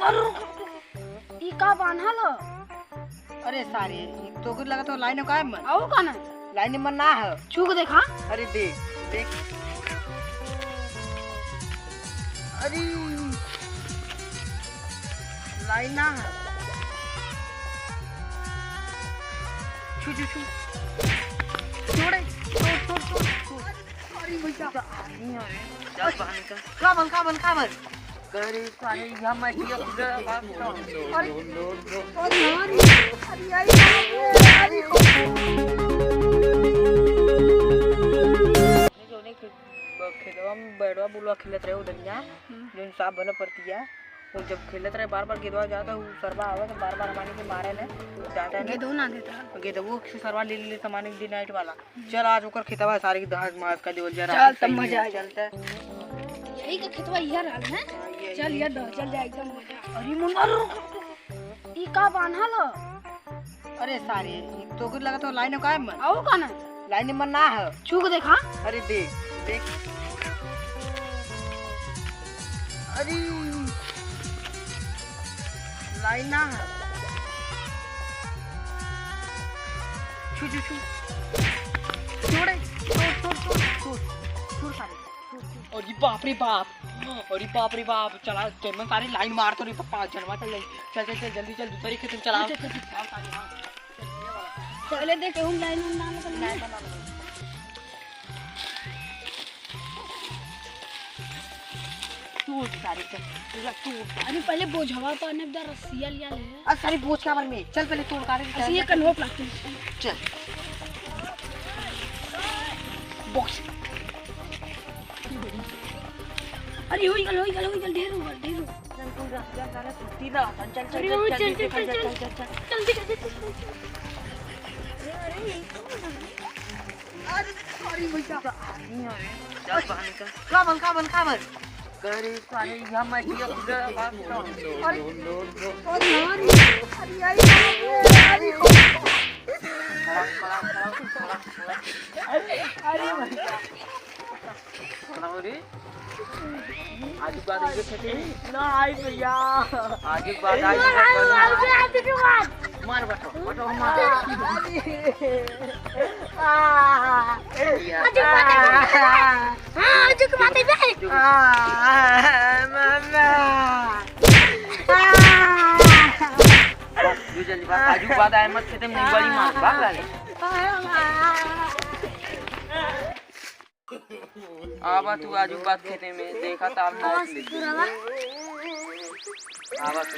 ई का बांधल ह? अरे सारे तो कुछ लगा तो लाइन का है मन आऊ का ना लाइन मन ना है। छूक देखा। अरे देख देख अरे लाइन ना है। छू छू छू छोड़े छोड़ छोड़ छोड़। अरे भैया चल बाहर निकल। का बन करे सारे यहाँ मैं किया अरे खेतवा में बैठवा बुलवा खेलत रहे उधर यहाँ जो साफ बना पड़ती है। वो जब खेलत रहे बार गेदवा जाता वो सरवा आवा तो बार हमारे के मारे ने जाता है गेदो ना देता गेदवो से सरवा ले सामान एक दिन नाइट वाला। चल आज ओकर खेतवा सारे की दहाड़ मास का देवल जरा चल तब मजा आ चलता है। यही का खेतवा इधर रहल है। चल यार चल जा एकदम मजा। अरे मुन्ना ई का बांधल ह? अरे सारे तो कुछ लगा तो लाइन का है मन आऊ का ना लाइन मन ना है। छूक देखा। अरे देख देख अरे लाइन ना है। छू छू छू छोड़े छोड़ सारे। अरे बाप रे बाप चला चल सारी लाइन मार तो रे पप्पा जनवा चल जल्दी चल दूसरी खेत में चला। पहले देख हम लाइन में ना लगा तू सारे चल तू। अरे पहले बोझवा तो अने इधर रस्सिया लिया ले। अब सारी बोझ का मन में चल पहले तोड़ काटे ऐसे ये कन्हो प्लास्टिक चल बॉक्स। अरे होई गल ढेर हो चल तू जा सीधा चल अरे भैया चल बाहर निकल। का बन करे सारे यहाँ मैं किया अरे आज बात ना आई भैया आज बात मार बटो मार जल्दी बात आजू बात आए मत खेते मुंह वाली मार भाग ले। आवा तू आजू बात खेते में देखा था आवा तू